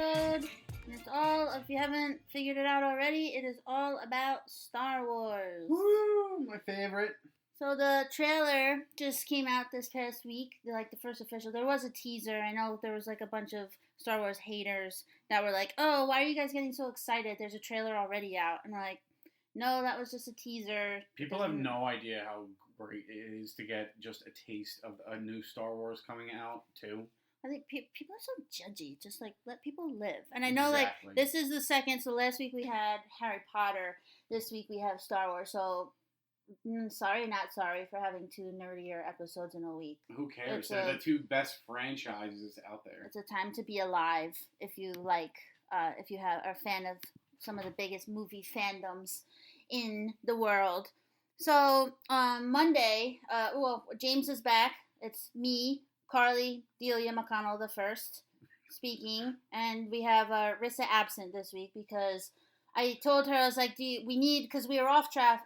episode. And it's all, if you haven't figured it out already, it is all about Star Wars. Woo! My favorite. So the trailer just came out this past week, the first official. There was a teaser. I know there was a bunch of Star Wars haters that were like, oh, why are you guys getting so excited? There's a trailer already out. And we're like, no, that was just a teaser. People have no idea how great it is to get just a taste of a new Star Wars coming out, too. I think people are so judgy. Just, let people live. And I know, this is the second. So last week we had Harry Potter. This week we have Star Wars. So... sorry, not sorry for having two nerdier episodes in a week. Who cares? They're the two best franchises out there. It's a time to be alive if you are a fan of some of the biggest movie fandoms in the world. So Monday, James is back. It's me, Carly, Delia McConnell the first speaking, and we have Rissa absent this week because I told her, I was like, because we were off track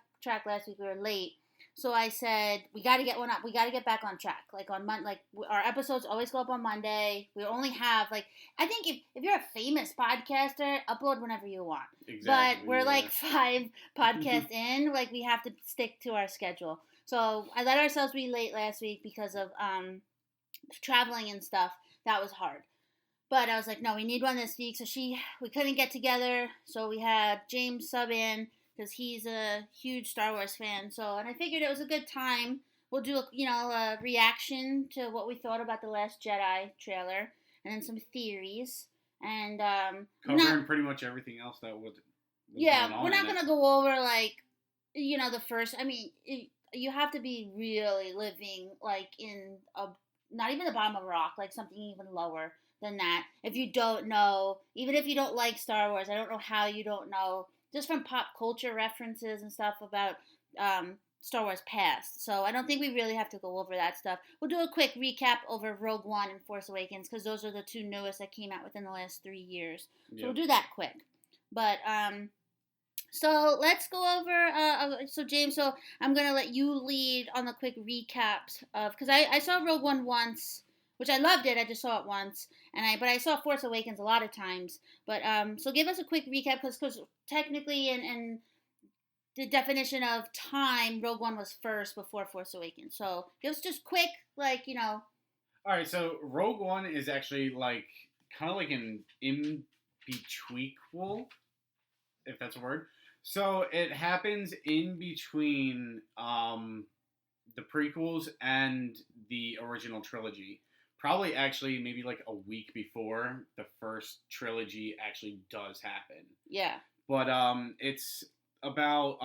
last week, we were late, so I said we got to get one up. We got to get back on track. On Monday, our episodes always go up on Monday. We only have I think if you're a famous podcaster, upload whenever you want. Exactly. But we're 5 podcasts in. We have to stick to our schedule. So I let ourselves be late last week because of traveling and stuff. That was hard. But I was like, no, we need one this week. So we couldn't get together. So we had James sub in, because he's a huge Star Wars fan. And I figured it was a good time. We'll do a reaction to what we thought about the Last Jedi trailer, and then some theories, and covering pretty much everything else that was yeah, going on. We're not gonna go over the first. I mean, you have to be really living in not even the bottom of a rock, something even lower than that. If you don't know, even if you don't like Star Wars, I don't know how you don't know. Just from pop culture references and stuff about Star Wars past. So I don't think we really have to go over that stuff. We'll do a quick recap over Rogue One and Force Awakens, because those are the two newest that came out within the last 3 years. So We'll do that quick. But, so let's go over, so James, I'm going to let you lead on the quick recaps of, because I saw Rogue One once, which I loved it. I just saw it once, but I saw Force Awakens a lot of times. But so give us a quick recap, because technically, in the definition of time, Rogue One was first before Force Awakens. So give us just quick, All right, so Rogue One is actually kind of an in-betweenquel, if that's a word. So it happens in between the prequels and the original trilogy. Probably actually maybe a week before the first trilogy actually does happen. Yeah. But it's about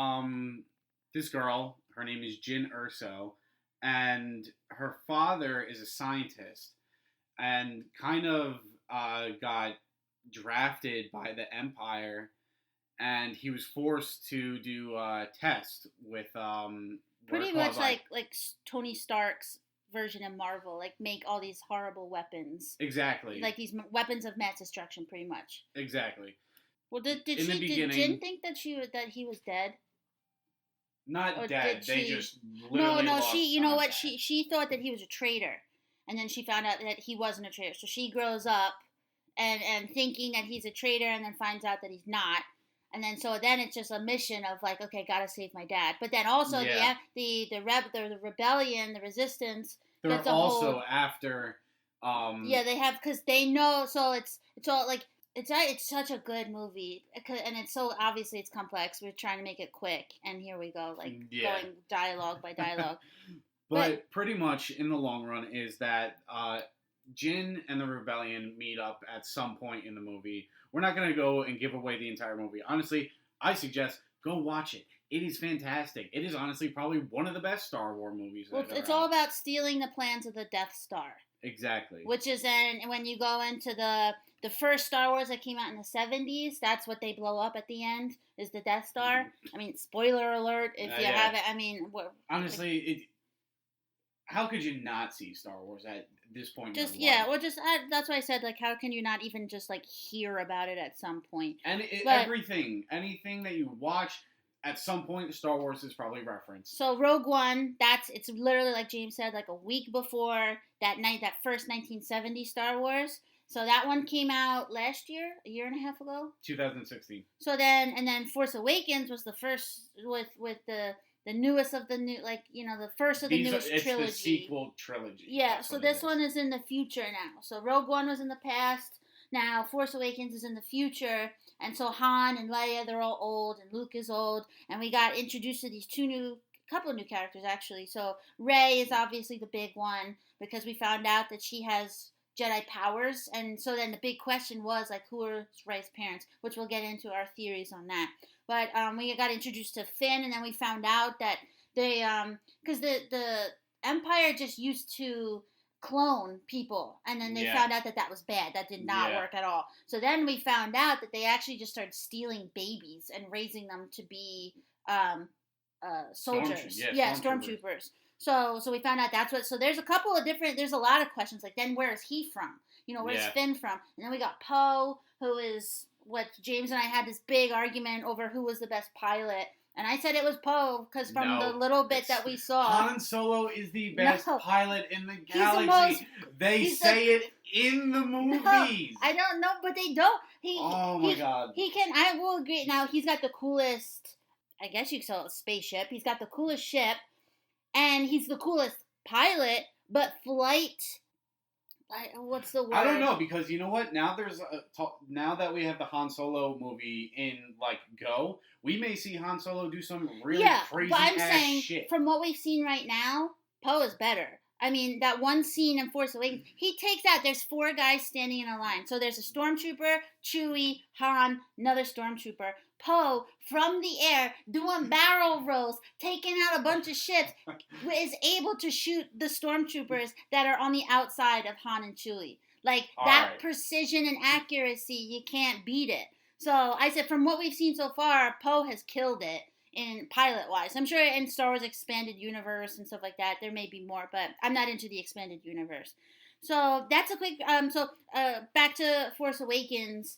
this girl. Her name is Jyn Erso, and her father is a scientist, and kind of got drafted by the Empire, and he was forced to do a test with pretty much like Tony Stark's version of Marvel, make all these horrible weapons. Exactly. These weapons of mass destruction, pretty much. Exactly. Well, did Jyn think that he was dead? Not dead. They just literally No. lost You know what? contact. She thought that he was a traitor, and then she found out that he wasn't a traitor. So she grows up and thinking that he's a traitor, and then finds out that he's not. And then it's just a mission of okay, gotta save my dad. But then also the rebellion, the resistance. They're also after. They have, because they know. So it's all it's such a good movie, and it's so obviously it's complex. We're trying to make it quick, and here we go, going dialogue by dialogue. but pretty much in the long run is that Jyn and the rebellion meet up at some point in the movie. We're not going to go and give away the entire movie. Honestly, I suggest go watch it. It is fantastic. It is honestly probably one of the best Star Wars movies. It's all about stealing the plans of the Death Star. Exactly. Which is when you go into the first Star Wars that came out in the 70s, that's what they blow up at the end, is the Death Star. I mean, spoiler alert, if you haven't, I mean... Honestly, how could you not see Star Wars at this point? That's why I said, how can you not even just, hear about it at some point? And anything that you watch, at some point, Star Wars is probably referenced. So Rogue One, it's literally, like James said, a week before that first 1970 Star Wars. So that one came out last year, a year and a half ago. 2016. So then Force Awakens was the first with the newest of the new, like, the first of the newest trilogy. It's the sequel trilogy. Yeah, so this one is in the future now. So Rogue One was in the past. Now Force Awakens is in the future. And so Han and Leia, they're all old, and Luke is old. And we got introduced to these couple of new characters, actually. So Rey is obviously the big one, because we found out that she has Jedi powers. And so then the big question was, like, who are Rey's parents? Which we'll get into our theories on that. But we got introduced to Finn, and then we found out that they, because the Empire just used to clone people, and then they found out that was bad. That did not work at all. So then we found out that they actually just started stealing babies and raising them to be soldiers. Stormtroopers. So we found out that's what. So there's a couple of different. There's a lot of questions, like, then where is he from? Where's Finn from? And then we got Poe, who is what James and I had this big argument over who was the best pilot. And I said it was Poe, because from the little bit that we saw, Han Solo is the best pilot in the galaxy. They say it in the movies. No, I don't know, but they don't. Oh my God. He can. I will agree. Now he's got the coolest. I guess you could call it a spaceship. He's got the coolest ship, and he's the coolest pilot. But flight. What's the word? I don't know, because you know what? Now now that we have the Han Solo movie in go, we may see Han Solo do some really crazy but I'm ass saying, shit. From what we've seen right now, Poe is better. I mean, that one scene in Force Awakens, he takes out. There's 4 guys standing in a line. So there's a stormtrooper, Chewie, Han, another stormtrooper. Poe, from the air, doing barrel rolls, taking out a bunch of ships, is able to shoot the stormtroopers that are on the outside of Han and Chewie. Like, that precision and accuracy, you can't beat it. So I said, from what we've seen so far, Poe has killed it in pilot-wise. I'm sure in Star Wars Expanded Universe and stuff like that, there may be more, but I'm not into the Expanded Universe. So that's a quick, back to Force Awakens.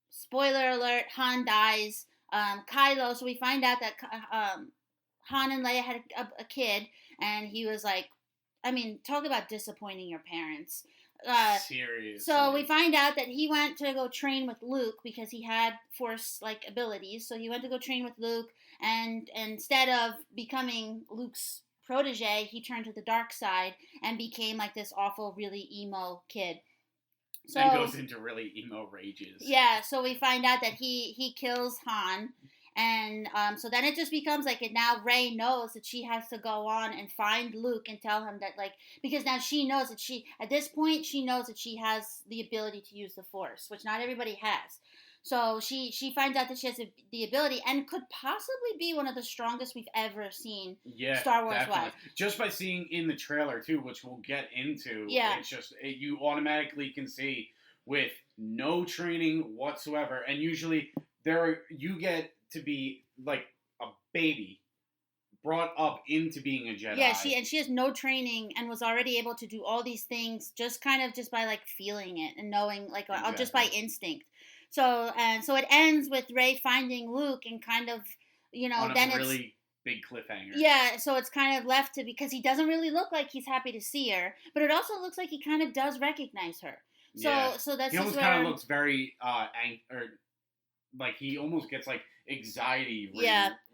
Spoiler alert, Han dies. Kylo, so we find out that Han and Leia had a kid, and he was like, I mean, talk about disappointing your parents. Seriously. So we find out that he went to go train with Luke because he had Force-like abilities. So he went to go train with Luke, and instead of becoming Luke's protege, he turned to the dark side and became like this awful, really emo kid. So, and goes into really emo rages. Yeah, so we find out that he kills Han. And so then it just becomes like, and now Rey knows that she has to go on and find Luke and tell him that, like, because now she knows that at this point, she knows that she has the ability to use the Force, which not everybody has. So she finds out that she has the ability and could possibly be one of the strongest we've ever seen Star Wars-wise. Just by seeing in the trailer, too, which we'll get into, it's just, you automatically can see with no training whatsoever, and usually you get to be like a baby brought up into being a Jedi. Yeah, she has no training and was already able to do all these things just by like feeling it and knowing, like, just by instinct. So it ends with Rey finding Luke and kind of, on then a really big cliffhanger. Yeah, so it's kind of left to, because he doesn't really look like he's happy to see her, but it also looks like he kind of does recognize her. So that's he almost kind of looks very like he almost gets like anxiety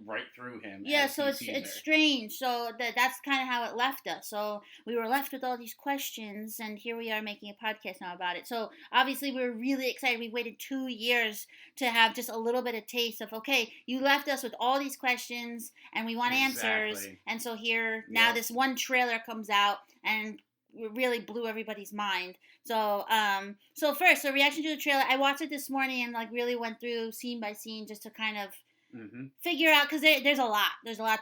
right through him. Yeah, so it's strange. So that's kind of how it left us. So we were left with all these questions, and here we are making a podcast now about it. So obviously we were really excited. We waited 2 years to have just a little bit of taste of, okay, you left us with all these questions, and we want answers. And so here now this one trailer comes out, and it really blew everybody's mind. So first, the reaction to the trailer, I watched it this morning and like really went through scene by scene just to kind of figure out, because there's a lot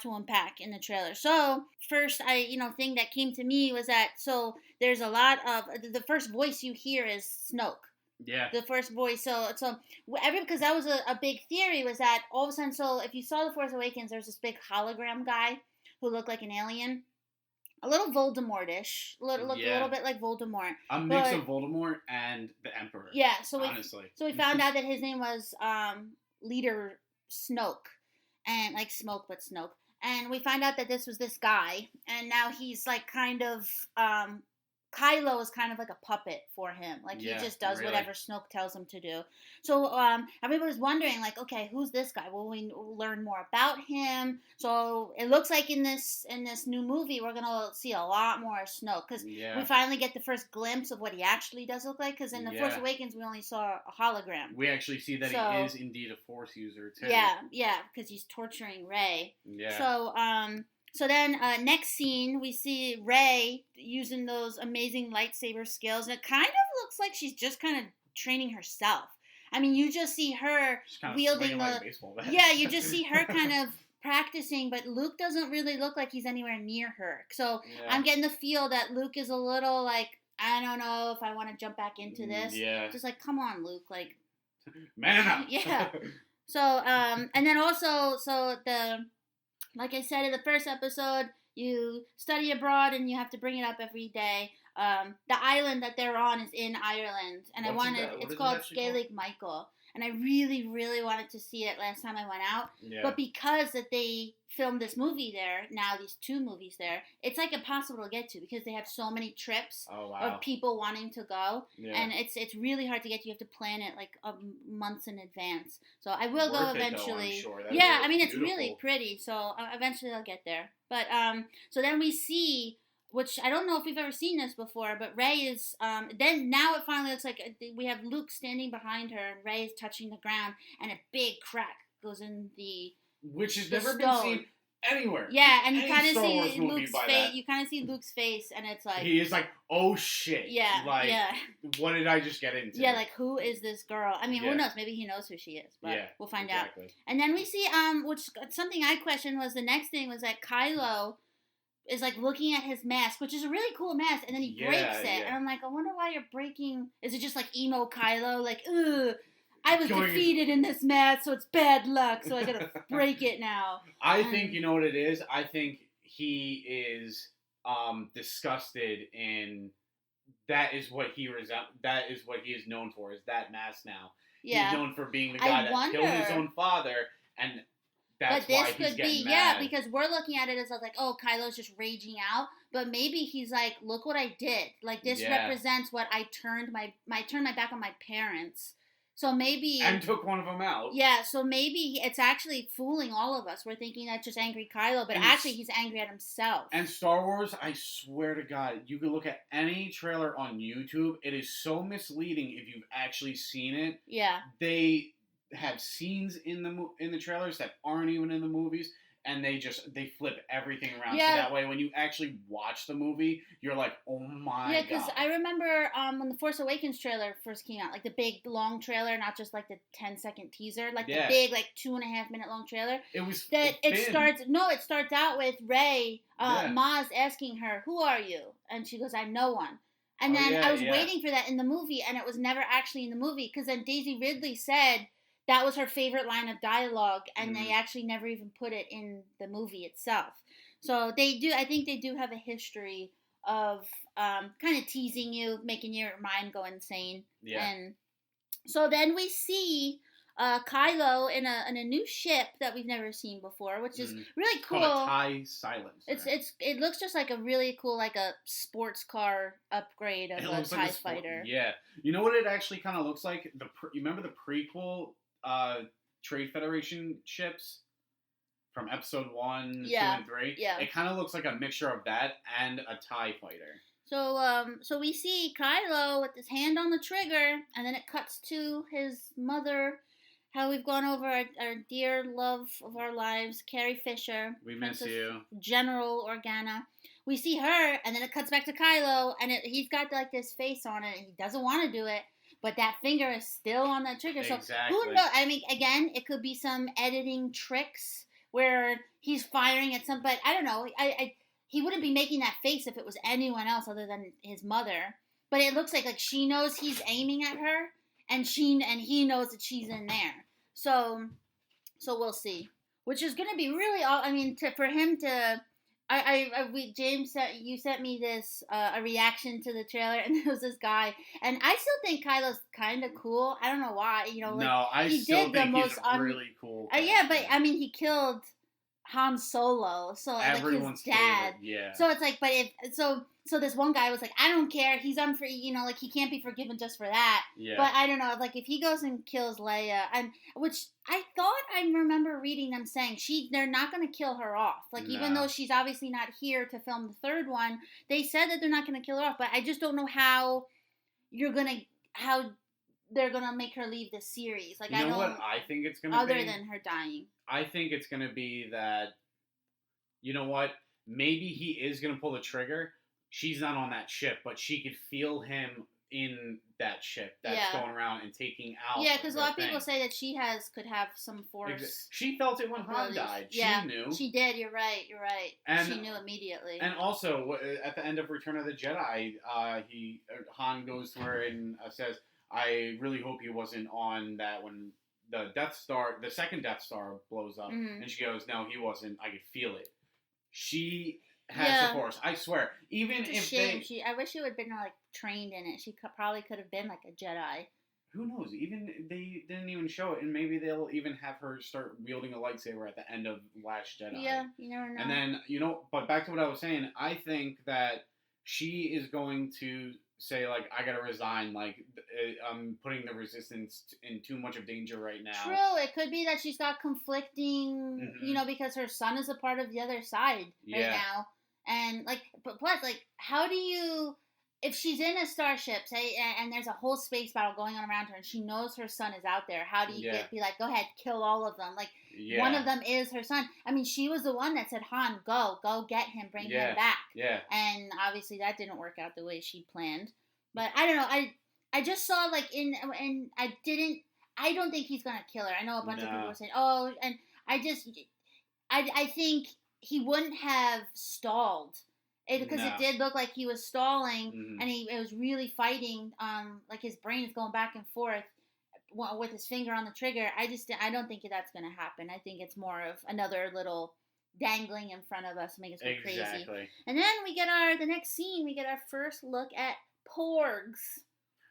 to unpack in the trailer. So first, thing that came to me was that, so there's a lot of, the first voice you hear is Snoke. Yeah. The first voice. Because that was a big theory, was that all of a sudden, so if you saw The Force Awakens, there's this big hologram guy who looked like an alien. A little Voldemort-ish. Looked a little bit like Voldemort. A mix of Voldemort and the Emperor. Yeah, honestly. So we found out that his name was Leader Snoke. And like smoke, but Snoke. And we find out that this was this guy. And now he's like kind of Kylo is kind of like a puppet for him. Like, he just does whatever Snoke tells him to do. So everybody's wondering, like, okay, who's this guy? Will we learn more about him? So it looks like in this new movie, we're gonna see a lot more of Snoke, because we finally get the first glimpse of what he actually does look like. Because in the Force Awakens, we only saw a hologram. We actually see that he is indeed a Force user too. Yeah, because he's torturing Rey. Yeah. So then, next scene, we see Rey using those amazing lightsaber skills, and it kind of looks like she's just kind of training herself. I mean, you just see her wielding the... Like a baseball bat. Yeah, you just see her kind of practicing, but Luke doesn't really look like he's anywhere near her. So I'm getting the feel that Luke is a little like, I don't know if I want to jump back into this. Just like, come on, Luke, like... Man up! Yeah. So, and then also, like I said in the first episode, you study abroad and you have to bring it up every day. The island that they're on is in Ireland, and it's called Scalig Michael. And I really, really wanted to see it last time I went out. But because that they filmed this movie there, now these 2 movies there, it's like impossible to get to because they have so many trips of people wanting to go. And it's really hard to get to. You have to plan it like months in advance. So I will go eventually. Though, I'm sure. I mean, it's really pretty. So eventually I'll get there. But so then we see, which I don't know if we've ever seen this before, but Rey is, then now it finally looks like we have Luke standing behind her and Rey is touching the ground, and a big crack goes in the Which has never been seen anywhere. Yeah, and you kind of see Luke's face. You kind of see Luke's face, and it's like... He is like, oh shit. Yeah, like, what did I just get into? Yeah, like, who is this girl? I mean, who knows? Maybe he knows who she is, but we'll find out. And then we see, which something I questioned was the next thing was that Kylo is like looking at his mask, which is a really cool mask, and then he breaks it, and I'm like, I wonder why you're breaking. Is it just like emo Kylo, like, ugh, I was defeated in this mask, so it's bad luck, so I gotta break it now. I think you know what it is. I think he is disgusted in that is what he that is what he is known for, is that mask now. Yeah, he's known for being the guy that killed his own father, and that's why he's getting mad. Because we're looking at it as like, oh, Kylo's just raging out, but maybe he's like, look what I did. Like, this represents what I turned my back on my parents. So maybe... And took one of them out. Yeah, so maybe it's actually fooling all of us. We're thinking that's just angry Kylo, but actually he's angry at himself. And Star Wars, I swear to God, you can look at any trailer on YouTube. It is so misleading if you've actually seen it. Yeah. They have scenes in the trailers that aren't even in the movies, and they flip everything around. So that way when you actually watch the movie, you're like, oh my God. Yeah, because I remember when the Force Awakens trailer first came out, like the big long trailer, not just like the 10-second teaser, like the big like 2.5-minute long trailer. It was it starts out with Rey, Maz asking her, who are you? And she goes, I'm no one. And then I was waiting for that in the movie, and it was never actually in the movie, because then Daisy Ridley said that was her favorite line of dialogue, and they actually never even put it in the movie itself. So I think they do have a history of kind of teasing you, making your mind go insane. Yeah. And so then we see Kylo in a new ship that we've never seen before, which is really cool. Called a TIE Silencer. It looks just like a really cool, like a sports car upgrade of a TIE fighter. Yeah. You know what it actually kind of looks like? You remember the prequel Trade Federation ships from episode 1, 2, and 3? Yeah. It kind of looks like a mixture of that and a TIE fighter. So we see Kylo with his hand on the trigger, and then it cuts to his mother. How we've gone over our dear love of our lives, Carrie Fisher. We miss you. General Organa. We see her, and then it cuts back to Kylo, and he's got like this face on it, and he doesn't want to do it. But that finger is still on that trigger. So who knows? I mean, again, it could be some editing tricks where he's firing at some. But I don't know. He wouldn't be making that face if it was anyone else other than his mother. But it looks like she knows he's aiming at her, and he knows that she's in there. So we'll see. Which is going to be really. I mean, for him to. James, you sent me this a reaction to the trailer, and there was this guy, and I still think Kylo's kind of cool. I don't know why, I still think he's a really cool. Yeah, but I mean, he killed Han Solo, so like Everyone's his dad. favorite, yeah. So it's like, but if so this one guy was like, I don't care, he's unfree, like he can't be forgiven just for that. Yeah. But I don't know, like if he goes and kills Leia, which I thought I remember reading them saying they're not going to kill her off. Like even though she's obviously not here to film the third one, they said that they're not going to kill her off. But I just don't know how they're gonna make her leave the series. Like you know what I think it's gonna be? Other than her dying. I think it's gonna be that, you know what? Maybe he is gonna pull the trigger. She's not on that ship, but she could feel him in that ship that's going around and taking out. Yeah, because a lot of people say that she could have some force. She felt it when Han died. Yeah, she knew. She did. You're right. And she knew immediately. And also, at the end of Return of the Jedi, Han goes to her and says, I really hope he wasn't on that when the second Death Star blows up. Mm-hmm. And she goes, no, he wasn't. I could feel it. She has the Force. I swear. Even if shame. I wish she would have been like trained in it. She probably could have been like a Jedi. Who knows? Even they didn't even show it, and maybe they'll even have her start wielding a lightsaber at the end of Last Jedi. Yeah, you never know. And then but back to what I was saying. I think that she is going to say, like, I gotta resign, like, I'm putting the Resistance in too much of danger right now. True, it could be that she's got conflicting, because her son is a part of the other side right now. And, like, but plus, like, how do you, if she's in a starship, say, and there's a whole space battle going on around her, and she knows her son is out there, how do you be like, go ahead, kill all of them? Like, one of them is her son. I mean, she was the one that said, Han, go get him, bring him back. Yeah. And obviously that didn't work out the way she planned. But I don't know, I just saw, like, and I don't think he's gonna kill her. I know a bunch of people were saying, oh, and I think he wouldn't have stalled. Because it did look like he was stalling, and it was really fighting. Like his brain is going back and forth with his finger on the trigger. I don't think that's going to happen. I think it's more of another little dangling in front of us to make us go crazy. And then we get the next scene. We get our first look at Porgs.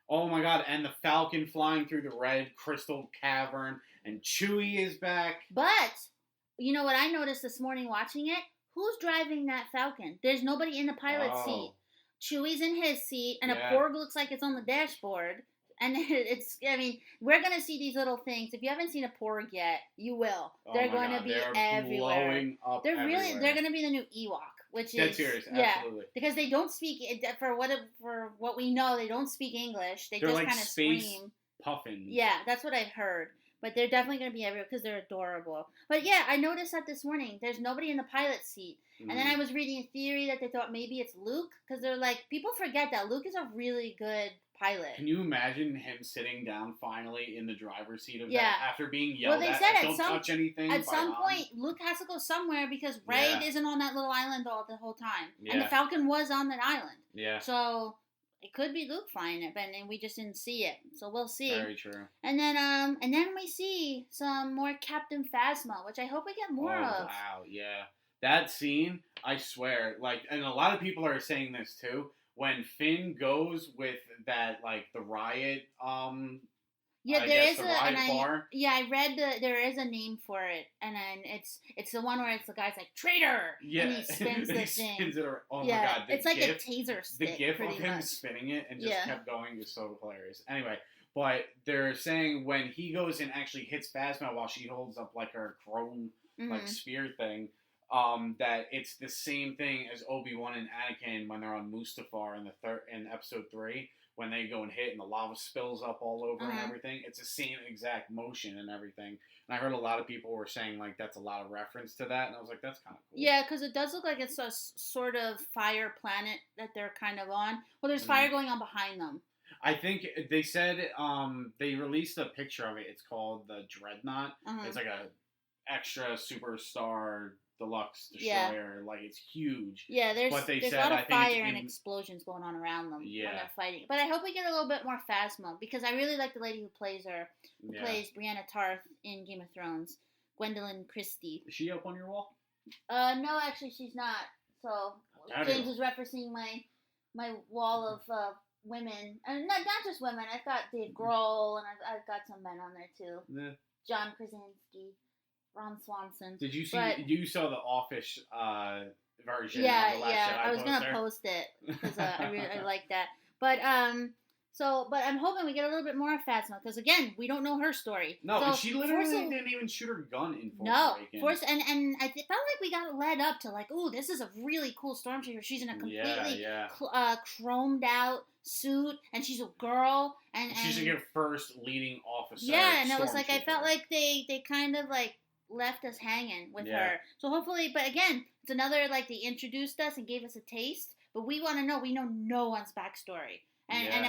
Oh my god! And the Falcon flying through the red crystal cavern, and Chewie is back. But you know what I noticed this morning watching it? Who's driving that Falcon? There's nobody in the pilot seat. Chewie's in his seat, and a Porg looks like it's on the dashboard. And we're going to see these little things. If you haven't seen a Porg yet, you will. They're going to be everywhere. Blowing up they're going to be the new Ewok, which is... Dead serious, absolutely. Because they don't speak, for what we know, they don't speak English. They're just like kind of scream. Puffins. Yeah, that's what I've heard. But they're definitely going to be everywhere because they're adorable. But yeah, I noticed that this morning. There's nobody in the pilot seat. And then I was reading a theory that they thought maybe it's Luke. Because they're like, people forget that Luke is a really good pilot. Can you imagine him sitting down finally in the driver's seat of that after being yelled at? Don't touch anything. At some point, Luke has to go somewhere because Rey isn't on that little island all the whole time. Yeah. And the Falcon was on that island. Yeah. So... it could be Luke flying it, but we just didn't see it. So we'll see. Very true. And then we see some more Captain Phasma, which I hope we get more of. Wow, yeah. That scene, I swear, like, and a lot of people are saying this too, when Finn goes with that, like, the riot, bar. I read there is a name for it, and then it's the one where it's the guy's like traitor, and he spins the thing. Spins it around. Oh my god, it's like a taser stick. The gif of him spinning it and just kept going is so hilarious. Anyway, but they're saying when he goes and actually hits Phasma while she holds up like her chrome like spear thing, that it's the same thing as Obi-Wan and Anakin when they're on Mustafar in episode 3. When they go and hit and the lava spills up all over and everything. It's the same exact motion and everything. And I heard a lot of people were saying, like, that's a lot of reference to that. And I was like, that's kind of cool. Yeah, because it does look like it's a sort of fire planet that they're kind of on. Well, there's fire going on behind them. I think they said they released a picture of it. It's called the Dreadnought. It's like a extra superstar deluxe destroyer, like it's huge. Yeah, there's a lot of fire and explosions going on around them when they're fighting. But I hope we get a little bit more Phasma because I really like the lady who plays her, plays Brienne of Tarth in Game of Thrones, Gwendolyn Christie. Is she up on your wall? No, actually she's not. So James is referencing my wall of women, and not just women. I've got Dave Grohl, and I've got some men on there too. John Krasinski. Ron Swanson. Did you see? But, you saw the Office version yeah, of the Last yeah. Jedi I was poster? gonna post it because I like that. But but I'm hoping we get a little bit more of Phasma because again, we don't know her story. No, so and she literally didn't even shoot her gun in Force Awakens. And I felt like we got led up to like, oh, this is a really cool stormtrooper. She's in a completely chromed out suit, and she's a girl, and she's like your first leading officer. Yeah, and it was like I felt like they kind of like left us hanging with her. So hopefully, but again, it's another like they introduced us and gave us a taste, but we want to know. We know no one's backstory.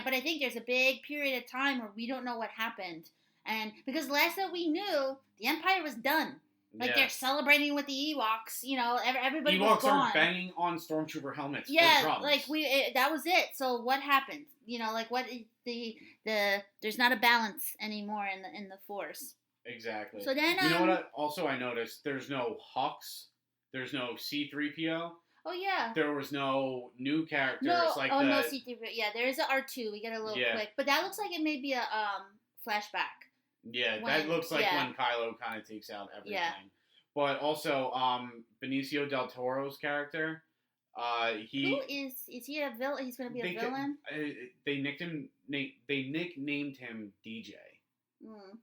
But I think there's a big period of time where we don't know what happened. And because last that we knew, the Empire was done. Like they're celebrating with the Ewoks, everybody was gone. Ewoks are banging on stormtrooper helmets. Yeah, like that was it. So what happened? What there's not a balance anymore in the Force. Exactly. So then you know what? I noticed there's no Hux, there's no C-3PO. Oh yeah. There was no new characters no C3PO. Yeah, there is an R2. We get a little quick, but that looks like it may be a flashback. Yeah, that looks like when Kylo kind of takes out everything. Yeah. But also, Benicio del Toro's character, who is he a villain? He's going to be a villain. They nicknamed him DJ.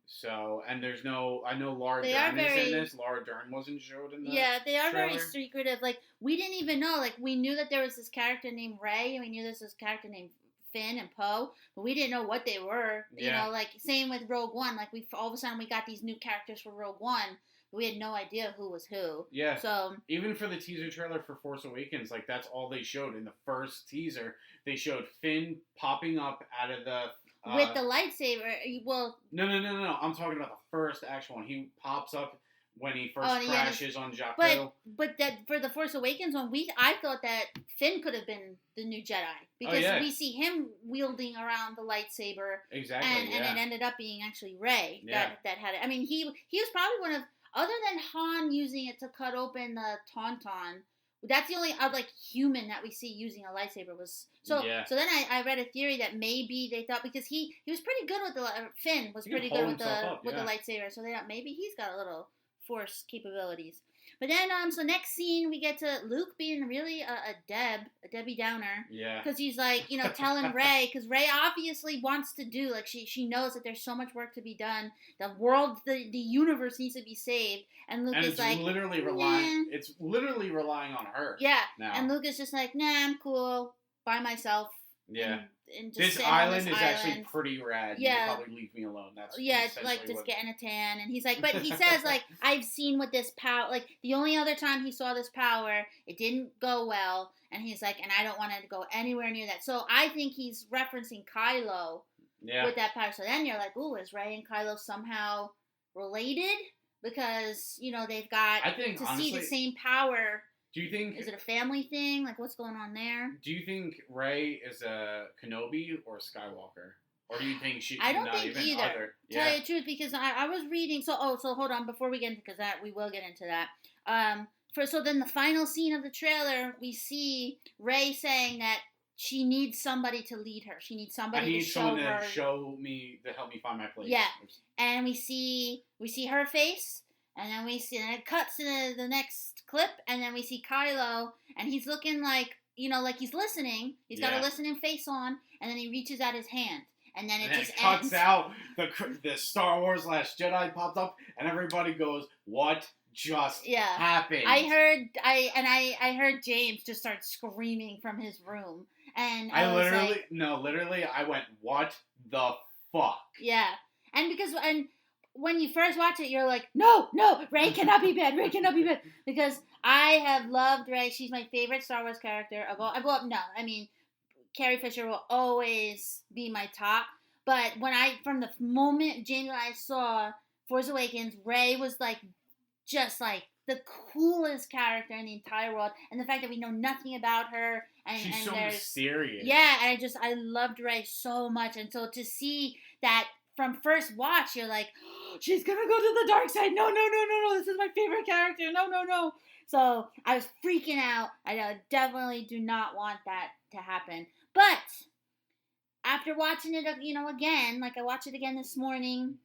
So, and there's no, I know Laura Dern is in this. Laura Dern wasn't showed in the they are trailer. very secretive. Like, we didn't even know. Like, we knew that there was this character named Rey, and we knew there was this character named Finn and Poe, but we didn't know what they were. You know, like, same with Rogue One. Like, all of a sudden we got these new characters for Rogue One, but we had no idea who was who. Yeah. So, even for the teaser trailer for Force Awakens, like, that's all they showed. In the first teaser, they showed Finn popping up out of the... with the lightsaber, well... No. I'm talking about the first actual one. He pops up when he first crashes on Jakku. But that for the Force Awakens one, I thought that Finn could have been the new Jedi because we see him wielding around the lightsaber. Exactly. And it ended up being actually Rey that had it. I mean, he was probably one of, other than Han using it to cut open the Tauntaun. That's the only human that we see using a lightsaber was so. So then I read a theory that maybe they thought because he was pretty good with Finn was pretty good with the lightsaber, so they thought maybe he's got a little Force capabilities. But then so next scene we get to Luke being really a Debbie Downer. Yeah. Because he's like telling Rey because Rey obviously wants to do she knows that there's so much work to be done. The world, the universe needs to be saved, and Luke is like literally relying. Nah. It's literally relying on her. Yeah. Now. And Luke is just like, nah, I'm cool by myself. Yeah. And just this island is actually pretty rad. Yeah. You can probably leave me alone. That's it's like just getting a tan. And he's like, but he says I've seen what this power, the only other time he saw this power, it didn't go well. And he's like, and I don't want it to go anywhere near that. So I think he's referencing Kylo with that power. So then you're like, ooh, is Rey and Kylo somehow related? Because, they've got honestly, see the same power. Do you think... Is it a family thing? What's going on there? Do you think Rey is a Kenobi or a Skywalker? Or do you think she... I don't think either. Tell you the truth, because I was reading... So hold on, before we get into... Because we will get into that. So then the final scene of the trailer, we see Rey saying that she needs somebody to lead her. She needs somebody to show her... to help me find my place. Yeah. And we see her face... And then it cuts to the next clip, and then we see Kylo, and he's looking like he's listening. He's got a listening face on, and then he reaches out his hand, and then it just cuts ends. out. The Star Wars Last Jedi pops up, and everybody goes, "What just happened?" I heard James just start screaming from his room, and I went, "What the fuck?" Yeah, and when you first watch it, you're like, no, Rey cannot be bad. Rey cannot be bad. Because I have loved Rey. She's my favorite Star Wars character of all. Carrie Fisher will always be my top. But from the moment James and I saw Force Awakens, Rey was just the coolest character in the entire world. And the fact that we know nothing about her. She's so mysterious. Yeah, and I loved Rey so much. And so to see that from first watch, you're like, oh, she's gonna go to the dark side. No, this is my favorite character. No. So I was freaking out. I definitely do not want that to happen. But after watching it, again, I watched it again this morning,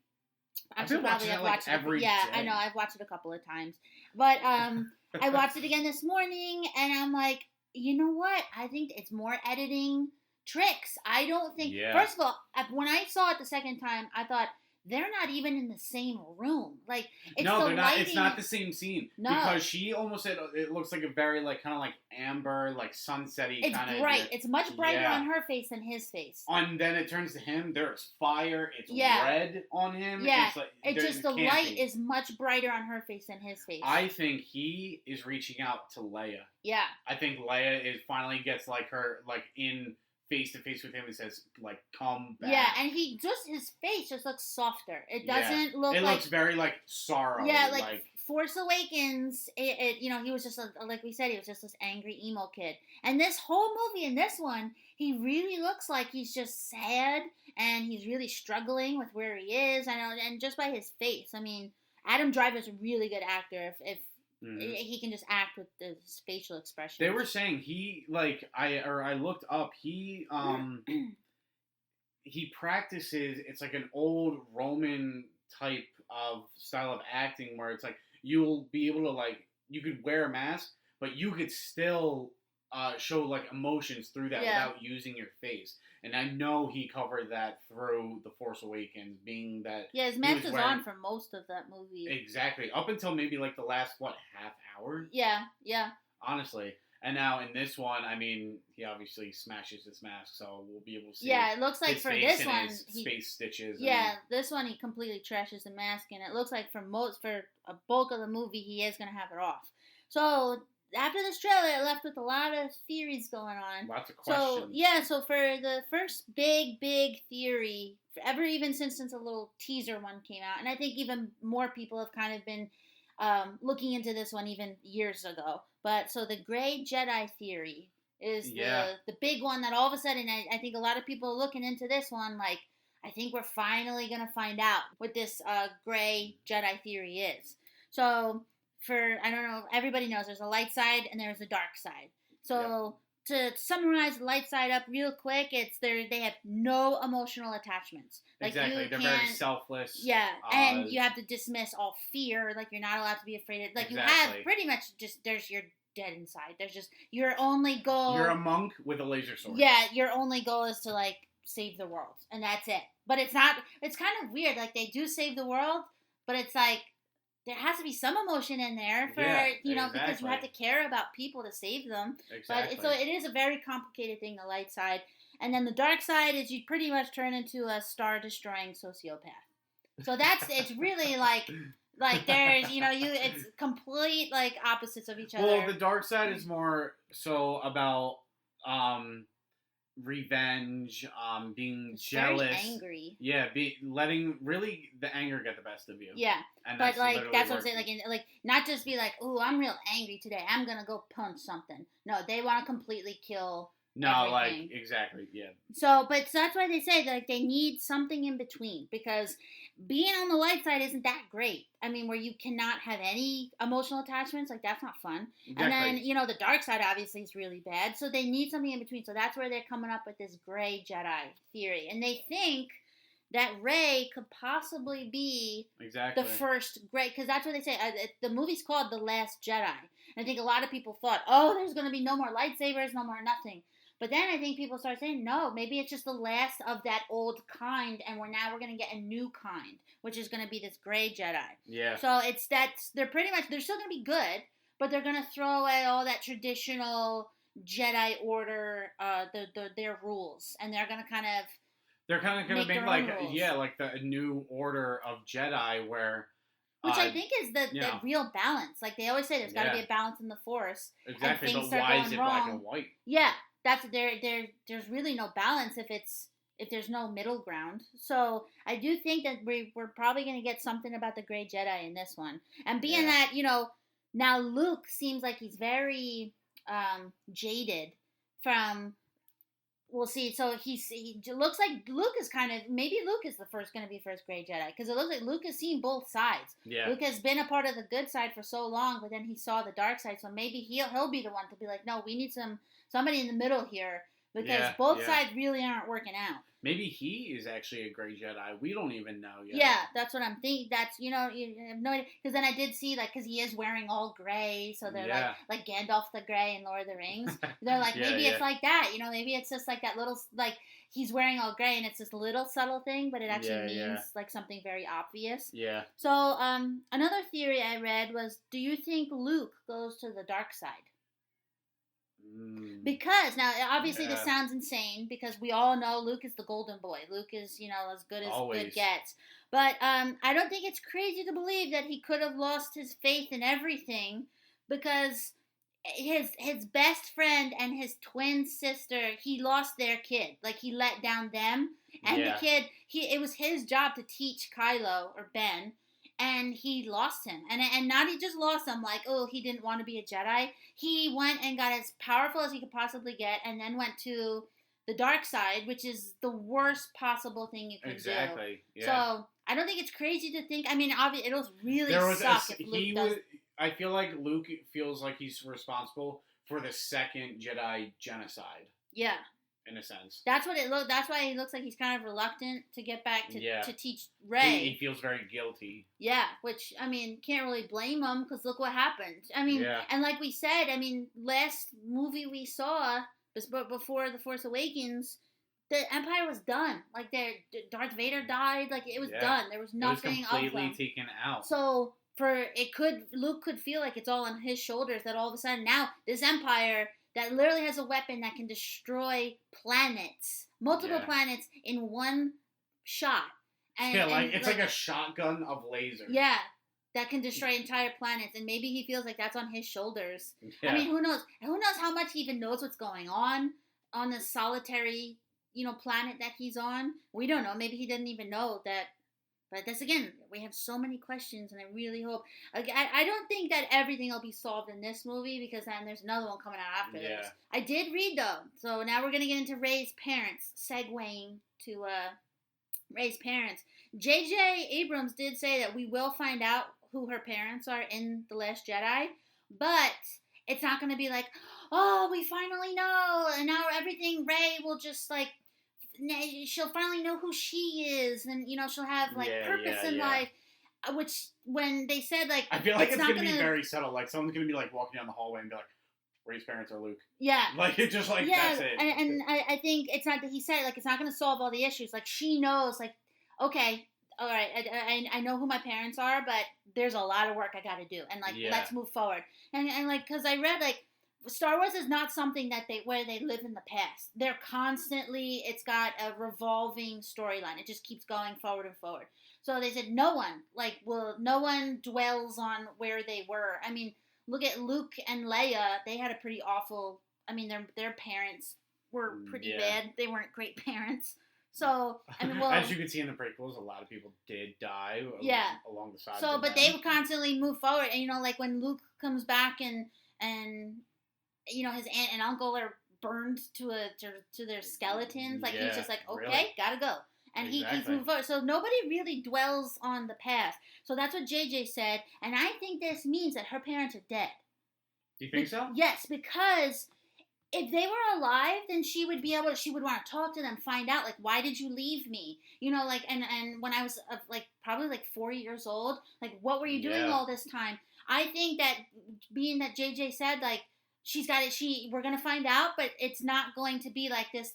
I've been watching it like every day. Yeah, I know. I've watched it a couple of times. But I watched it again this morning, and I'm like, you know what? I think it's more editing tricks. I don't think... Yeah. First of all, when I saw it the second time, I thought, they're not even in the same room. Like, it's no, the they're not. lighting. It's not the same scene. No. Because she almost said it looks like a very, like, kind of like amber, like sunsetty kind of... It's bright. It's much brighter on her face than his face. And then it turns to him. There's fire. It's Yeah. red on him. Yeah. It's like, it's just the light is much brighter on her face than his face. I think he is reaching out to Leia. Yeah. I think Leia finally gets, like, her, like, in... face to face with him and says, like, come back. Yeah, and his face just looks softer. It doesn't look like... It looks very, like, sorrow. Yeah, like Force Awakens, he was just, like we said, he was just this angry emo kid. And this whole movie, in this one, he really looks like he's just sad, and he's really struggling with where he is, and just by his face. I mean, Adam Driver's a really good actor if he can just act with his facial expression. They were saying he, like, I looked up, he practices, it's like an old Roman type of style of acting where it's like, you'll be able to, like, you could wear a mask, but you could still show, like, emotions through that without using your face. And I know he covered that through The Force Awakens, being that... Yeah, his mask was on for most of that movie. Exactly. Up until maybe, like, the last, half hour? Yeah. Honestly. And now in this one, I mean, he obviously smashes his mask, so we'll be able to see... Yeah, it looks like for this one... space stitches. Yeah, this one he completely trashes the mask, and it looks like for a bulk of the movie, he is going to have it off. So... After this trailer, it left with a lot of theories going on. Lots of questions. So for the first big theory, even since a little teaser one came out, and I think even more people have kind of been looking into this one even years ago. But so the Gray Jedi theory is the big one that all of a sudden, I think a lot of people are looking into this one, like, I think we're finally going to find out what this Gray Jedi theory is. So... I don't know, everybody knows there's a light side and there's a dark side. So to summarize the light side up real quick, they have no emotional attachments. Like exactly, they're very selfless. Yeah, and you have to dismiss all fear. Like you're not allowed to be afraid of. Like you have pretty much there's your dead inside. There's just your only goal. You're a monk with a laser sword. Yeah, your only goal is to like save the world, and that's it. But it's not. It's kind of weird. Like they do save the world, but it's like. There has to be some emotion in there for, because you have to care about people to save them. Exactly. But it is a very complicated thing, the light side. And then the dark side is you pretty much turn into a star-destroying sociopath. So it's really like there's, it's complete, like, opposites of each other. Well, the dark side is more so about, revenge, being it's jealous, very angry. Yeah, letting really the anger get the best of you. Yeah, and but that's what I'm saying. Like not just be like, "Ooh, I'm real angry today. I'm gonna go punch something." No, they want to completely kill. No, everything. like exactly, yeah. So that's why they say that they need something in between because being on the light side isn't that great. I mean, where you cannot have any emotional attachments, like that's not fun. Exactly. And then the dark side obviously is really bad. So they need something in between. So that's where they're coming up with this Gray Jedi theory, and they think that Rey could possibly be the first Gray, because that's what they say. The movie's called The Last Jedi, and I think a lot of people thought, oh, there's going to be no more lightsabers, no more nothing. But then I think people start saying, no, maybe it's just the last of that old kind, and we're going to get a new kind, which is going to be this Gray Jedi. Yeah. So they're still going to be good, but they're going to throw away all that traditional Jedi order, their rules, and they're going to kind of... They're kind of going to make like the new order of Jedi where... Which I think is the real balance. Like they always say, there's got to be a balance in the Force. Exactly, but why is it black and white? Yeah. There's really no balance if there's no middle ground. So I do think that we're probably going to get something about the Gray Jedi in this one. And being that, now Luke seems like he's very jaded from... We'll see. So he looks like Luke is maybe Luke is going to be first Gray Jedi, because it looks like Luke has seen both sides. Yeah. Luke has been a part of the good side for so long, but then he saw the dark side. So maybe he'll be the one to be like, no, we need somebody in the middle here because both sides really aren't working out. Maybe he is actually a gray Jedi. We don't even know yet. Yeah, that's what I'm thinking. That's, you have no idea. Because then I did see, because he is wearing all gray, so they're like Gandalf the Grey in Lord of the Rings. They're like, maybe it's like that, maybe it's just like that little, he's wearing all gray and it's this little subtle thing, but it actually means something very obvious. Yeah. So, another theory I read was, do you think Luke goes to the dark side? Because now, obviously, this sounds insane because we all know Luke is the golden boy. Luke is, as good as good gets. But I don't think it's crazy to believe that he could have lost his faith in everything because his best friend and his twin sister, he lost their kid. Like, he let down them. And the kid, it was his job to teach Kylo or Ben. And he lost him. And not he just lost him like, oh, he didn't want to be a Jedi. He went and got as powerful as he could possibly get and then went to the dark side, which is the worst possible thing you could do. Exactly, yeah. So, I don't think it's crazy to think. I mean, obviously, it'll really suck if Luke does. I feel like Luke feels like he's responsible for the second Jedi genocide. Yeah. In a sense. That's what it looked. That's why he looks like he's kind of reluctant to get back to teach Rey. He feels very guilty. Yeah, which, I mean, can't really blame him because look what happened. I mean, and like we said, I mean, last movie we saw, before The Force Awakens, the Empire was done. Like, Darth Vader died. Like, it was done. There was nothing of them. It was completely taken out. So, Luke could feel like it's all on his shoulders that all of a sudden now this Empire that literally has a weapon that can destroy planets, multiple planets in one shot. And, it's like a shotgun of lasers. Yeah, that can destroy entire planets, and maybe he feels like that's on his shoulders. Yeah. I mean, who knows? Who knows how much he even knows what's going on this solitary, planet that he's on? We don't know. Maybe he didn't even know that. But this, again, we have so many questions, and I really hope... I don't think that everything will be solved in this movie, because then there's another one coming out after this. I did read, though. So now we're going to get into Rey's parents, segueing to Rey's parents. J.J. Abrams did say that we will find out who her parents are in The Last Jedi, but it's not going to be like, oh, we finally know, and now everything, Rey will just, she'll finally know who she is, and she'll have purpose in life. Which, when they said I feel like it's gonna be very subtle. Like, someone's gonna be walking down the hallway and be like, Rey's parents are Luke. Yeah. It's just that's it. And I think it's not that he said it's not gonna solve all the issues. She knows okay, all right, I know who my parents are, but there's a lot of work I got to do, and let's move forward. And because I read Star Wars is not something where they live in the past. They're constantly, it's got a revolving storyline. It just keeps going forward and forward. So they said no one dwells on where they were. I mean, look at Luke and Leia. They had a pretty awful, I mean, their parents were pretty bad. They weren't great parents. So, I mean, as you can see in the prequels, a lot of people did die along the side. So, but they would constantly move forward. And, when Luke comes back and his aunt and uncle are burned to their skeletons. He's just okay, really? Gotta go. And he's moving forward. So nobody really dwells on the past. So that's what JJ said. And I think this means that her parents are dead. Do you think so? Yes, because if they were alive, then she would want to talk to them, find out, why did you leave me? And when I was, probably 4 years old, what were you doing all this time? I think that, being that JJ said, she's got it. We're gonna find out, but it's not going to be this,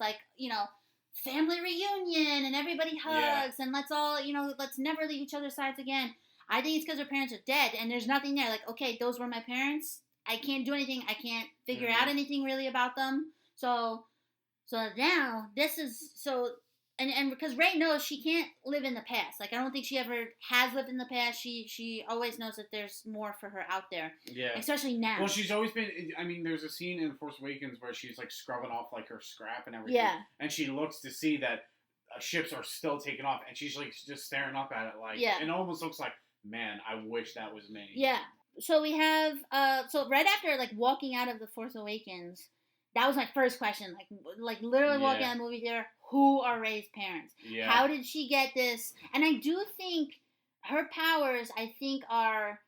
family reunion and everybody hugs and let's all, let's never leave each other's sides again. I think it's because her parents are dead and there's nothing there. Okay, those were my parents. I can't do anything. I can't figure out anything really about them. So now this is and because Rey knows she can't live in the past. I don't think she ever has lived in the past. She always knows that there's more for her out there. Yeah. Especially now. Well, she's always been. I mean, there's a scene in Force Awakens where she's scrubbing off her scrap and everything. Yeah. And she looks to see that ships are still taking off, and she's just staring up at it it almost looks like, man, I wish that was me. Yeah. So we have so right after walking out of the Force Awakens. That was my first question. Literally walking out of the movie theater, who are Rey's parents? Yeah. How did she get this? And I do think her powers, are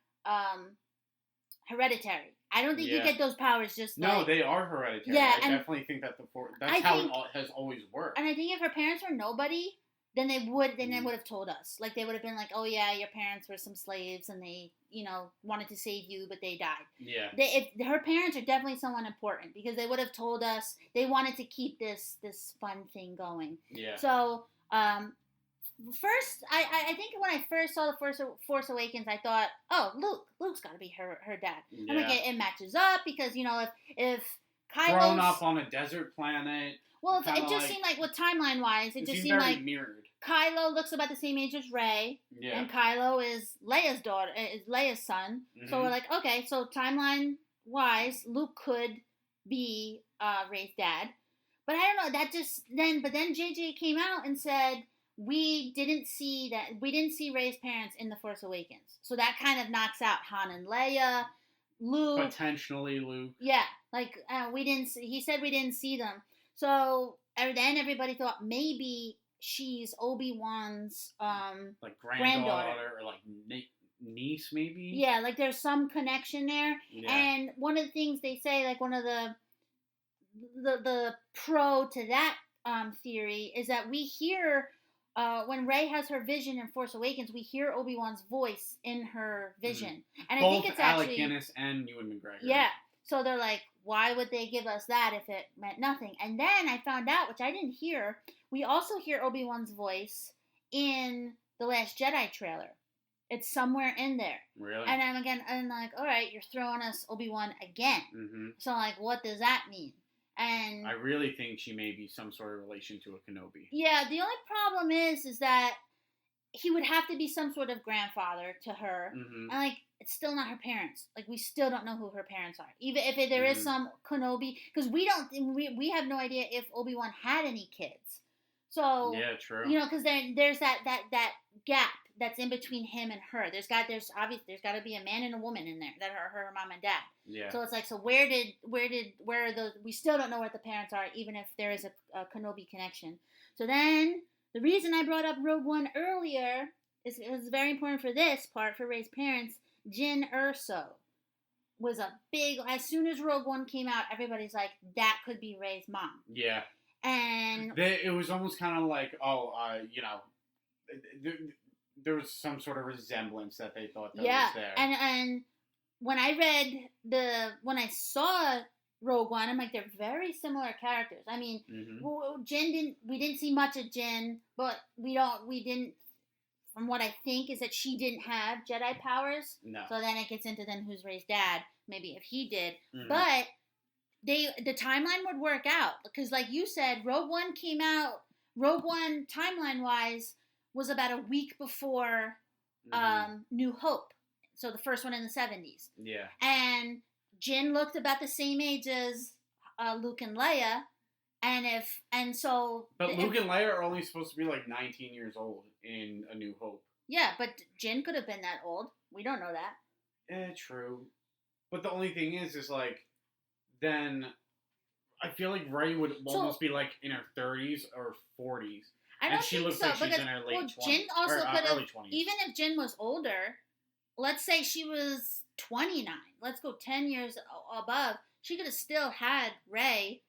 hereditary. I don't think you get those powers just No, they are hereditary. Yeah, I definitely think that that's how it has always worked. And I think if her parents were nobody, then they would have told us. Like, they would have been like, oh yeah, your parents were some slaves and they, wanted to save you, but they died. Yeah. Her parents are definitely someone important, because they would have told us they wanted to keep this fun thing going. Yeah. So, first, I think when I first saw the Force Awakens, I thought, oh, Luke's got to be her dad. Yeah. I'm like, it matches up, because if Kylo's grown up on a desert planet. Well, it just seemed like, timeline wise, it just seemed like mirrored. Kylo looks about the same age as Rey, and Kylo is Leia's daughter, is Leia's son. Mm-hmm. So we're like, okay, so timeline wise, Luke could be Rey's dad, but I don't know. But then JJ came out and said we didn't see Rey's parents in The Force Awakens, so that kind of knocks out Han and Leia, Luke, potentially Luke. Yeah, like we didn't. He said we didn't see them. So then everybody thought maybe she's Obi-Wan's like granddaughter or like niece, maybe. Yeah, like there's some connection there. Yeah. And one of the things they say, like one of the pro to that theory is that we hear when Rey has her vision in Force Awakens, we hear Obi-Wan's voice in her vision, and both I think it's Alec actually Guinness and Ewan McGregor. Yeah. So they're like, why would they give us that if it meant nothing? And then I found out, which I didn't hear, we also hear Obi-Wan's voice in the Last Jedi trailer. It's somewhere in there. Really? And I'm like, all right, you're throwing us Obi-Wan again. Mm-hmm. So I'm like, what does that mean? And I really think she may be some sort of relation to a Kenobi. Yeah, the only problem is that he would have to be some sort of grandfather to her. Mm-hmm. And like, it's still not her parents. Like, we still don't know who her parents are. Even if there is some Kenobi, because we have no idea if Obi-Wan had any kids. So yeah, true. Because there's that gap that's in between him and her. There's got to be a man and a woman in there that are her mom and dad. Yeah. So it's like, so where are those? We still don't know what the parents are, even if there is a Kenobi connection. So then the reason I brought up Rogue One earlier is it was very important for this part for Rey's parents. Jyn Erso was a big. As soon as Rogue One came out, everybody's like, that could be Rey's mom. Yeah. And it was almost kind of like, there was some sort of resemblance that they thought that was there. And when I saw Rogue One, I'm like, they're very similar characters. I mean, we didn't see much of Jyn, but we didn't. From what I think is that she didn't have Jedi powers. No. So then it gets into then who's Rey's dad, maybe if he did. Mm-hmm. But the timeline would work out because, like you said, Rogue One came out. Rogue One timeline wise was about a week before New Hope. So the first one in the 70s. Yeah. And Jyn looked about the same age as Luke and Leia. But Luke and Leia are only supposed to be like 19 years old in A New Hope. Yeah, but Jyn could have been that old. We don't know that. True. But the only thing is like, then I feel like Rey would almost be like in her 30s or 40s. I don't think so. Like she's in her late 20s. Jyn also could have, early 20s. Even if Jyn was older, let's say she was 29. Let's go 10 years above. She could have still had Rey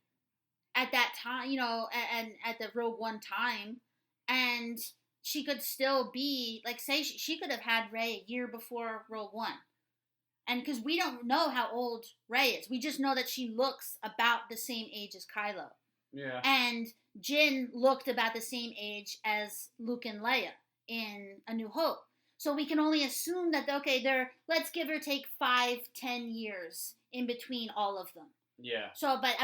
at that time, and at the Rogue One time, and she could still be, like, say she could have had Rey a year before Rogue One. And because we don't know how old Rey is. We just know that she looks about the same age as Kylo. Yeah. And Jyn looked about the same age as Luke and Leia in A New Hope. So we can only assume that, let's give or take 5-10 years in between all of them. Yeah. So, but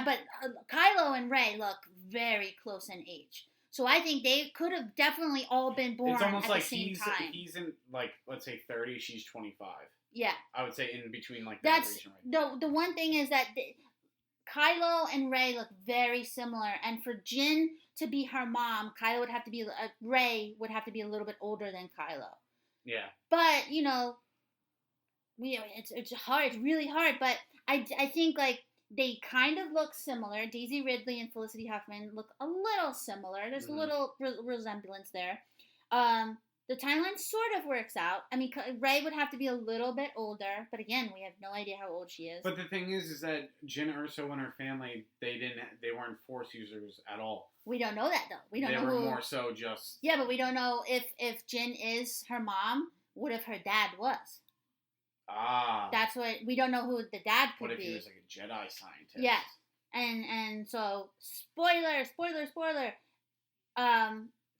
Kylo and Rey look very close in age. So I think they could have definitely all been born at the same time. He's in, like, let's say 30, she's 25. Yeah. I would say in between, like, that region right the one thing is that Kylo and Rey look very similar. And for Jyn to be her mom, Rey would have to be a little bit older than Kylo. Yeah. But, it's hard. It's really hard. But I think, like, they kind of look similar. Daisy Ridley and Felicity Huffman look a little similar. There's a little resemblance there. the timeline sort of works out. I mean, Rey would have to be a little bit older, but again, we have no idea how old she is. But the thing is that Jyn Erso and her family, they weren't Force users at all. We don't know that though. We don't know. They were more so just. Yeah, but we don't know if Jyn is her mom. What if her dad was? Ah. That's what we don't know who the dad could be. What if he was like a Jedi scientist? Yes, and so spoiler.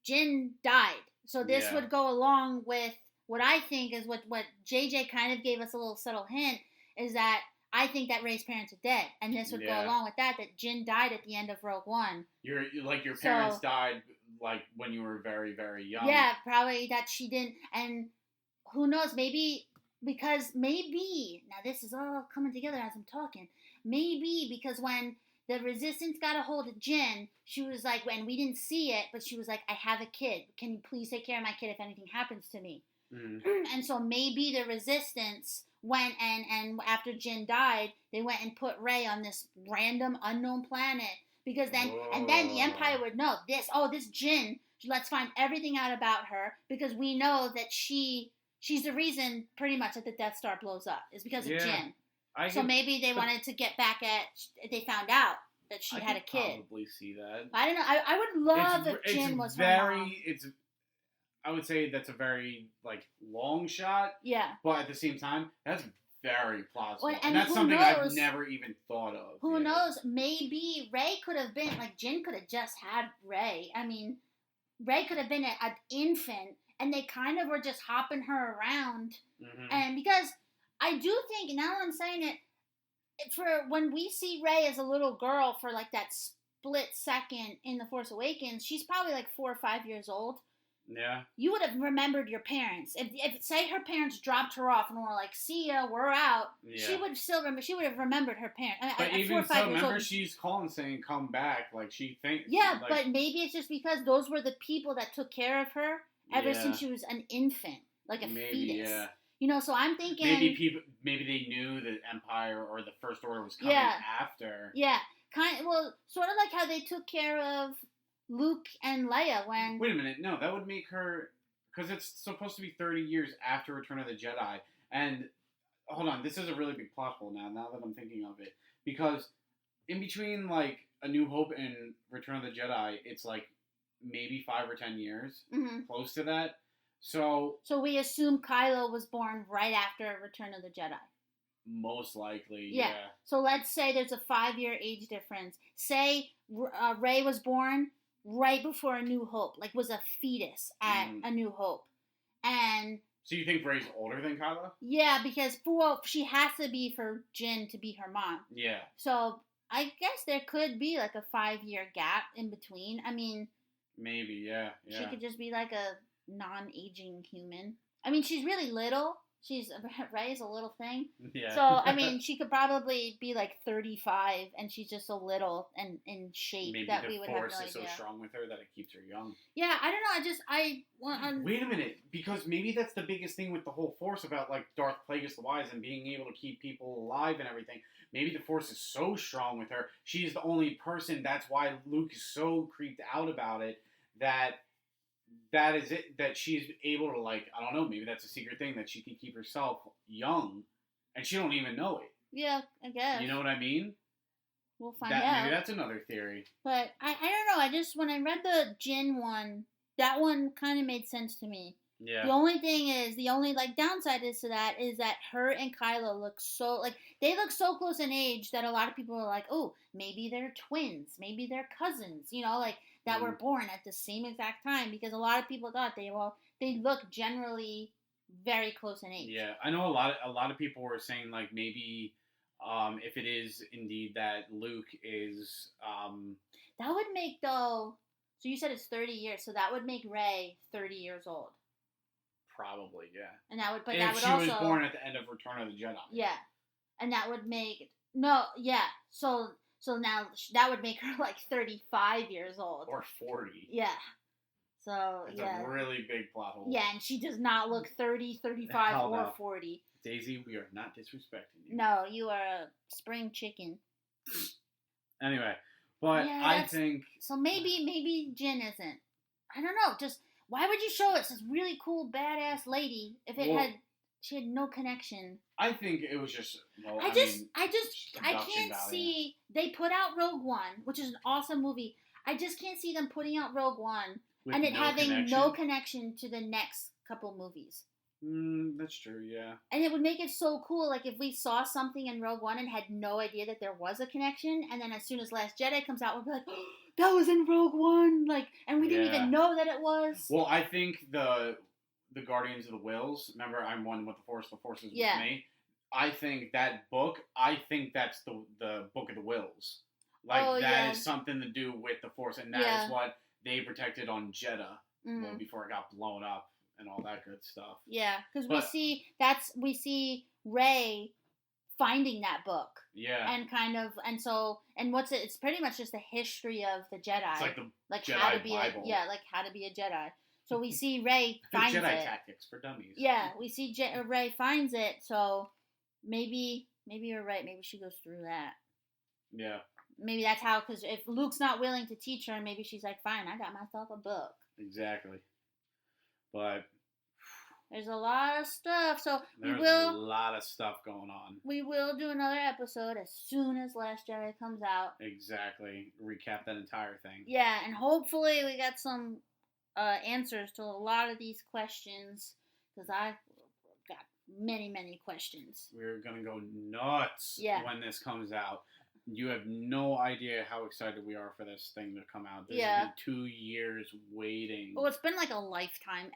Jyn died. So this would go along with what I think is what JJ kind of gave us a little subtle hint is that I think that Rey's parents are dead, and this would go along with that Jyn died at the end of Rogue One. Your parents died like when you were very, very young. Yeah, probably that she didn't, and who knows? Maybe because now this is all coming together as I'm talking. Maybe because when the Resistance got a hold of Jyn, she was like, when we didn't see it, but she was like, I have a kid. Can you please take care of my kid if anything happens to me? Mm-hmm. And so maybe the Resistance went and after Jyn died, they went and put Rey on this random unknown planet. Because then, and then the Empire would know this Jyn, let's find everything out about her because we know that she's the reason pretty much that the Death Star blows up is because of Jyn. So maybe they wanted to get back at. They found out that she had a kid. Probably see that. I don't know. I would love if Jyn was her mom. I would say that's a very long shot. Yeah. But at the same time, that's very plausible, well, and that's something I've never even thought of. Who knows? Maybe Rey could have been Jyn could have just had Rey. I mean, Rey could have been an infant, and they kind of were just hopping her around, and because. I do think, now that I'm saying it, for when we see Rey as a little girl for that split second in The Force Awakens, she's probably 4 or 5 years old. Yeah. You would have remembered your parents. If say her parents dropped her off and were like, see ya, we're out, she would still remember, she would have remembered her parents. But even so, remember she's calling saying, come back, she thinks. Yeah, but maybe it's just because those were the people that took care of her ever since she was an infant, a fetus. Yeah. So I'm thinking maybe they knew the Empire or the First Order was coming after. Yeah, sort of like how they took care of Luke and Leia when. Wait a minute, no, that would make her because it's supposed to be 30 years after Return of the Jedi. And hold on, this is a really big plot hole now that I'm thinking of it, because in between A New Hope and Return of the Jedi, it's maybe 5 or 10 years, close to that. So we assume Kylo was born right after Return of the Jedi. Most likely, yeah. So let's say there's a 5-year age difference. Say Rey was born right before A New Hope, was a fetus at A New Hope. And so you think Rey's older than Kylo? Yeah, because she has to be for Jyn to be her mom. Yeah. So I guess there could be a 5-year gap in between. I mean, maybe, yeah. She could just be a non-aging human. I mean, she's really little. Rey's a little thing. Yeah. So, I mean, she could probably be 35 and she's just a little and in shape that we would have no idea. Maybe the Force is so strong with her that it keeps her young. Yeah, I don't know. Wait a minute, because maybe that's the biggest thing with the whole Force about Darth Plagueis the Wise and being able to keep people alive and everything. Maybe the Force is so strong with her. She's the only person. That's why Luke is so creeped out about it. That is it, that she's able to, I don't know, maybe that's a secret thing, that she can keep herself young, and she don't even know it. Yeah, I guess. You know what I mean? We'll find out. Maybe that's another theory. But, I don't know, when I read the Jyn one, that one kind of made sense to me. Yeah. The only thing is, downside is to that, is that her and Kylo look so, they look so close in age that a lot of people are like, oh, maybe they're twins, maybe they're cousins, that were born at the same exact time, because a lot of people thought they look generally very close in age. Yeah, I know a lot of people were saying maybe if it is indeed that Luke is that would make so you said it's 30 years, so that would make Rey 30 years old. Probably, yeah. And that would, but if that would she also was born at the end of Return of the Jedi. Yeah, and that would make So now that would make her 35 years old. Or 40. Yeah. So, it's a really big plot hole. Yeah, and she does not look 30, 35, or 40. Daisy, we are not disrespecting you. No, you are a spring chicken. Anyway, but I think... So maybe Jyn isn't. I don't know. Why would you show us this really cool, badass lady if she had no connection? I think it was just. Well, I can't value. see. They put out Rogue One, which is an awesome movie. I just can't see them putting out Rogue One and it having no connection to the next couple movies. That's true, yeah. And it would make it so cool, like if we saw something in Rogue One and had no idea that there was a connection, and then as soon as Last Jedi comes out, we'll be like, oh, that was in Rogue One, like, and we didn't even know that it was. Well, I think the Guardians of the Wills. Remember, I'm one with the Force. The Force is with me. I think that book. I think that's the Book of the Wills. Like that is something to do with the Force, and that is what they protected on Jeddah before it got blown up and all that good stuff. Yeah, because we see Rey finding that book. Yeah. And what's it? It's pretty much just a history of the Jedi. It's like the Jedi how to be Bible. like how to be a Jedi. So we see Rey finds Jedi it. tactics for dummies. Yeah, we see Rey finds it. So maybe you're right. Maybe she goes through that. Yeah. Maybe that's how. Because if Luke's not willing to teach her, maybe she's like, "Fine, I got myself a book." Exactly. But there's a lot of stuff. So there's a lot of stuff going on. We will do another episode as soon as Last Jedi comes out. Exactly. Recap that entire thing. Yeah, and hopefully we got some answers to a lot of these questions, because I got many questions. We're gonna go nuts when this comes out. You have no idea how excited we are for this thing to come out. This has been 2 years waiting. Well, it's been like a lifetime.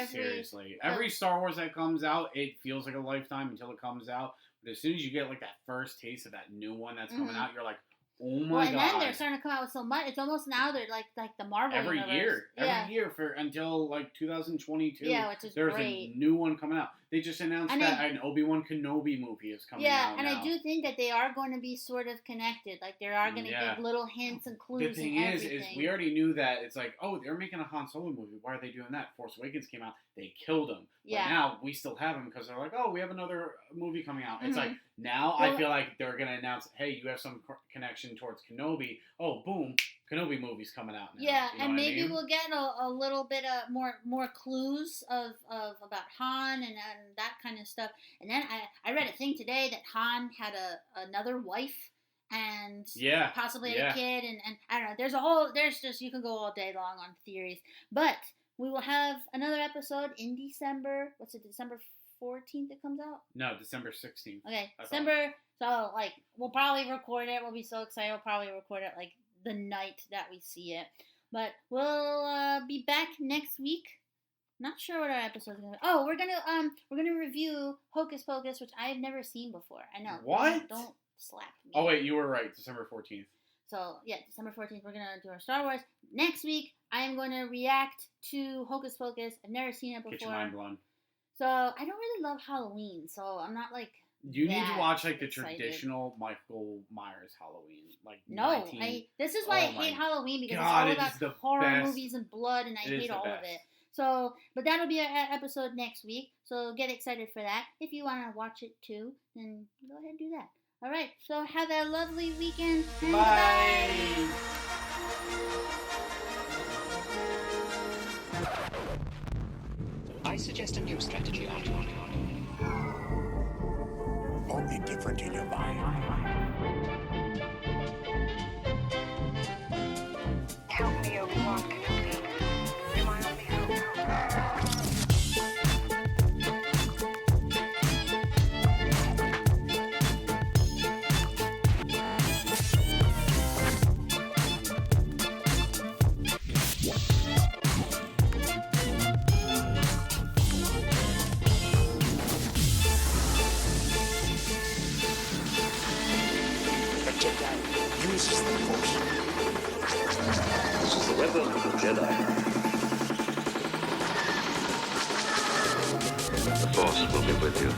Seriously. Every Star Wars that comes out, it feels like a lifetime until it comes out. But as soon as you get like that first taste of that new one that's coming out, you're like, oh my god. And then they're starting to come out with so much. It's almost now they're like the Marvel every universe. Every year until like 2022. Yeah, which is there's great. A new one coming out. They just announced that an Obi-Wan Kenobi movie is coming out. Yeah, and I do think that they are going to be sort of connected. Like they are going to give little hints and clues. The thing is we already knew that. It's like, oh, they're making a Han Solo movie. Why are they doing that? Force Awakens came out. They killed him. Yeah. But now we still have him because they're like, oh, we have another movie coming out. It's like now I feel like they're going to announce, hey, you have some connection towards Kenobi. Oh, boom. Kenobi movie's coming out now. Yeah, and maybe we'll get a little bit of more clues of about Han and that kind of stuff. And then I read a thing today that Han had another wife and possibly had a kid, and I don't know. You can go all day long on theories, but we will have another episode in December. What's it? December 14th it comes out? No, December 16th. Okay, December. So like we'll probably record it. We'll be so excited. We'll probably record it like the night that we see it. But we'll be back next week. Not sure what our episode's gonna be. Oh, we're gonna review Hocus Pocus, which I have never seen before. I know. What? Don't slap me. Oh wait, you were right. December 14th. So yeah, December 14th we're gonna do our Star Wars. Next week I am going to react to Hocus Pocus. I've never seen it before. Get your mind blown. So I don't really love Halloween, so I'm not like. You need to watch like the traditional Michael Myers Halloween, like this is why I hate Halloween, because it's all about horror movies and blood, and I hate all of it. So, but that'll be our episode next week. So get excited for that. If you want to watch it too, then go ahead and do that. All right. So have a lovely weekend. Bye. I suggest a new strategy, Archon. Only different in your mind. Help me, Obi-Wan Kenobi. You're my only hope. Uses the Force. This is the weapon of the Jedi. The Force will be with you.